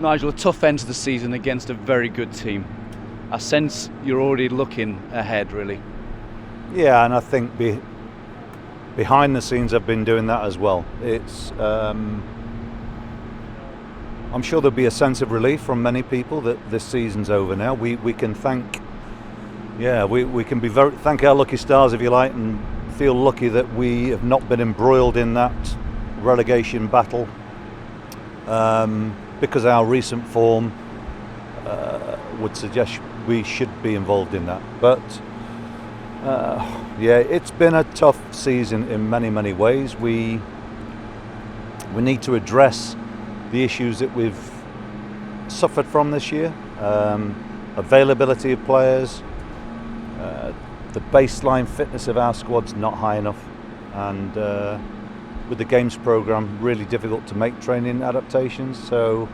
Nigel, a tough end to the season against a very good team. I sense you're already looking ahead, really. Yeah, and I think behind the scenes I've been doing that as well. It's I'm sure there'll be a sense of relief from many people that this season's over now. We can thank we can be thank our lucky stars, if you like, and feel lucky that we have not been embroiled in that relegation battle, because our recent form would suggest we should be involved in that. But it's been a tough season in many ways. We need to address the issues that we've suffered from this year. Availability of players, the baseline fitness of our squad's not high enough, and with the games programme really difficult to make training adaptations. So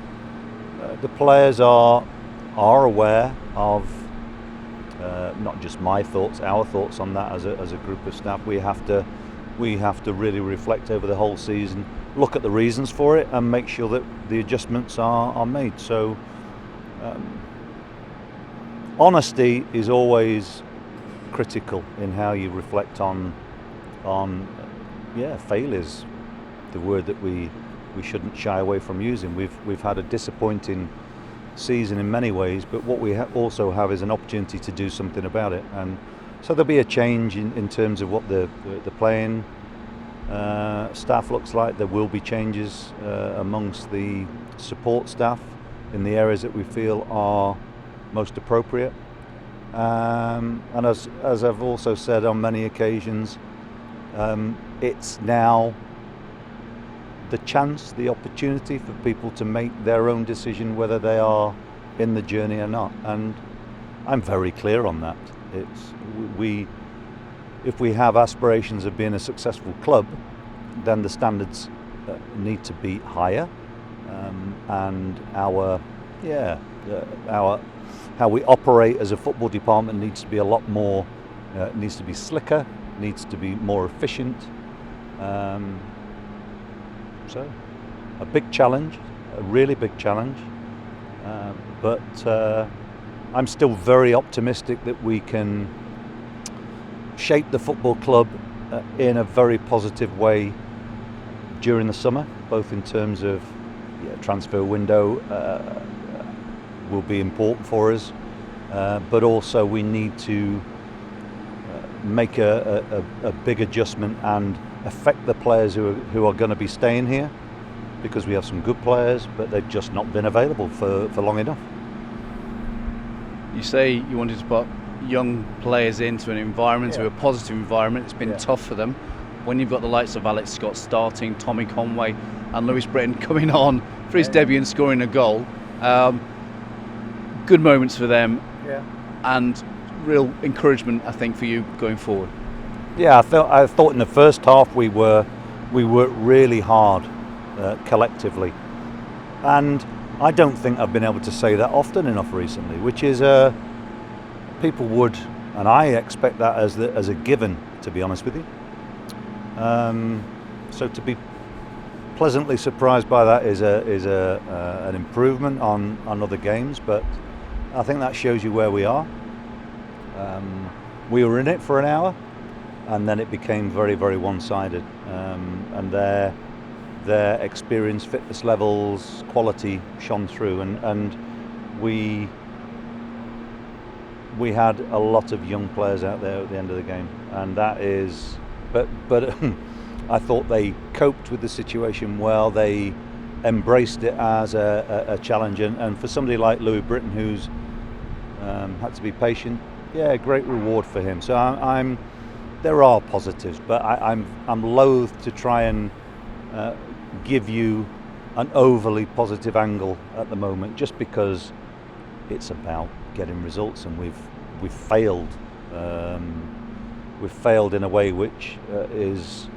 the players are aware of not just my thoughts, our thoughts on that as a group of staff. We have to really reflect over the whole season, look at the reasons for it, and make sure that the adjustments are made. So honesty is always critical in how you reflect on failures, the word that we shouldn't shy away from using. We've had a disappointing season in many ways, but what we also have is an opportunity to do something about it. And so there'll be a change in terms of what the playing staff looks like. There will be changes amongst the support staff in the areas that we feel are most appropriate. And as I've also said on many occasions, it's now the chance, the opportunity for people to make their own decision whether they are in the journey or not. And I'm very clear on that. If we have aspirations of being a successful club, then the standards need to be higher, and how we operate as a football department needs to be a lot more, needs to be slicker, needs to be more efficient. So a big challenge, a really big challenge, but I'm still very optimistic that we can shape the football club in a very positive way during the summer, both in terms of transfer window will be important for us, but also we need to make a big adjustment and affect the players who are going to be staying here, because we have some good players, but they've just not been available for long enough. You say you wanted to put young players into an environment, to a positive environment. It's been tough for them. When you've got the likes of Alex Scott starting, Tommy Conway and Lewis Britton coming on for his debut and scoring a goal, good moments for them, and real encouragement, I think, for you going forward. Yeah, I thought in the first half we worked really hard collectively, and I don't think I've been able to say that often enough recently, which is people would, and I expect that as a given, to be honest with you. So to be pleasantly surprised by that is an improvement on other games, but I think that shows you where we are. We were in it for an hour, and then it became very one-sided, and their experience, fitness levels, quality shone through, and we had a lot of young players out there at the end of the game, and that is, but I thought they coped with the situation well. They embraced it as a challenge, and for somebody like Louis Britton, who's had to be patient, great reward for him. So there are positives, but I'm loath to try and give you an overly positive angle at the moment, just because it's about getting results, and we've failed. We've failed in a way which is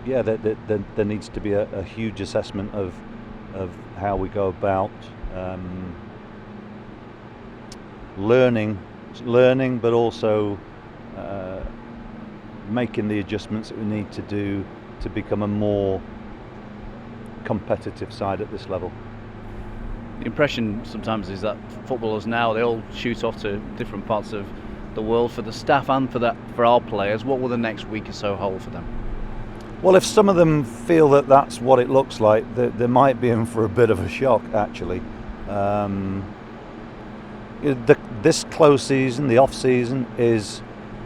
there needs to be a huge assessment of how we go about learning, but also making the adjustments that we need to do to become a more competitive side at this level. The impression sometimes is that footballers now, they all shoot off to different parts of the world. For the staff and for our players, what will the next week or so hold for them? Well, if some of them feel that that's what it looks like, they might be in for a bit of a shock, actually. This close season, the off season, is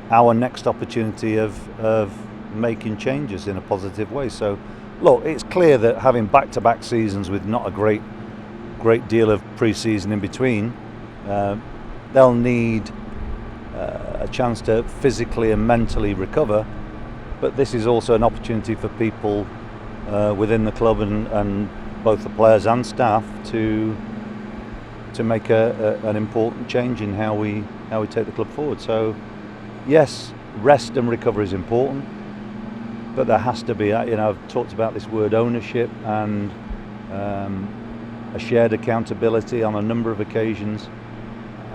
our next opportunity of making changes in a positive way. So, look, it's clear that having back-to-back seasons with not a great deal of pre-season in between, they'll need a chance to physically and mentally recover. But this is also an opportunity for people within the club and both the players and staff to make an important change in how we take the club forward. So, yes, rest and recovery is important, but there has to be, I've talked about this word ownership and a shared accountability on a number of occasions,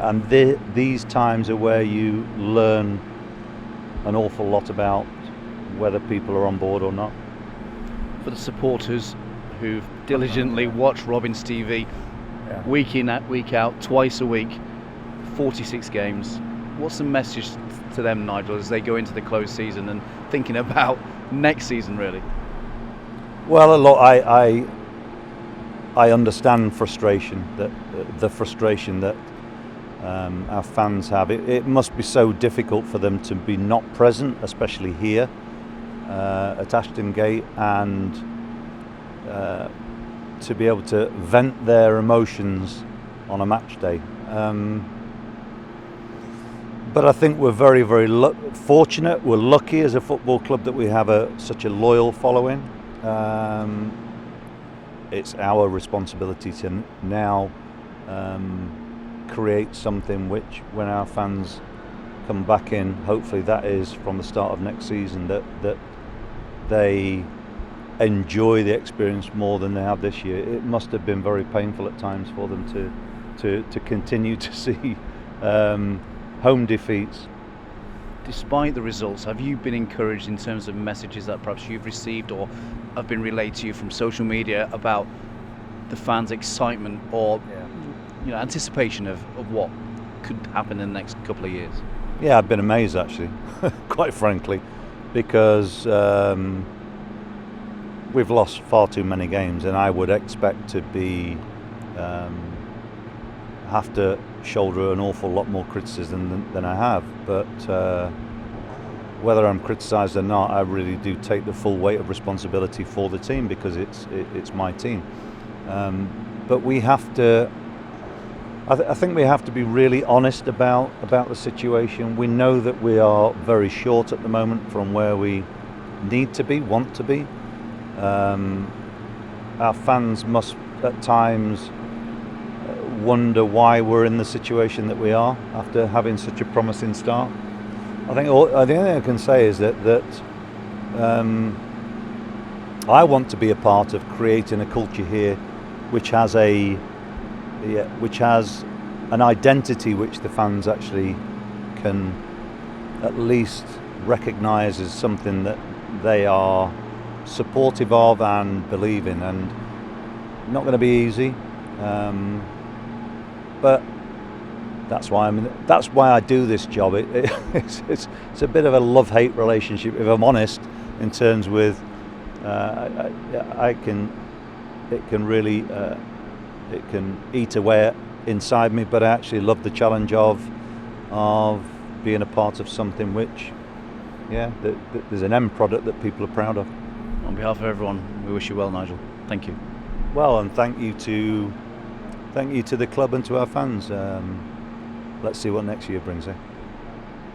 and these times are where you learn an awful lot about whether people are on board or not. For the supporters who've diligently watched Robin's TV week in, week out, twice a week, 46 games, what's the message to them, Nigel, as they go into the close season and thinking about next season, really? Well, look, I understand frustration, the frustration that our fans have. It must be so difficult for them to be not present, especially here at Ashton Gate, and to be able to vent their emotions on a match day. But I think we're very, very fortunate. We're lucky as a football club that we have such a loyal following. It's our responsibility to now create something which, when our fans come back in, hopefully that is from the start of next season, that they enjoy the experience more than they have this year. It must have been very painful at times for them to continue to see home defeats. Despite the results, have you been encouraged in terms of messages that perhaps you've received or have been relayed to you from social media about the fans' excitement or anticipation of what could happen in the next couple of years? Yeah, I've been amazed, actually, quite frankly, because we've lost far too many games, and I would expect to be have to shoulder an awful lot more criticism than I have. But whether I'm criticised or not, I really do take the full weight of responsibility for the team, because it's my team. But we have to. I think we have to be really honest about the situation. We know that we are very short at the moment from where we need to be, want to be. Our fans must at times wonder why we're in the situation that we are after having such a promising start. I think the only thing I can say is that I want to be a part of creating a culture here which has an identity which the fans actually can at least recognise as something that they are supportive of and believe in. And not going to be easy, but that's why I do this job. It's a bit of a love-hate relationship, if I'm honest, in terms with it can eat away inside me, but I actually love the challenge of being a part of something which, there's an end product that people are proud of. On behalf of everyone, we wish you well, Nigel. Thank you. Well, and thank you to the club and to our fans. Let's see what next year brings.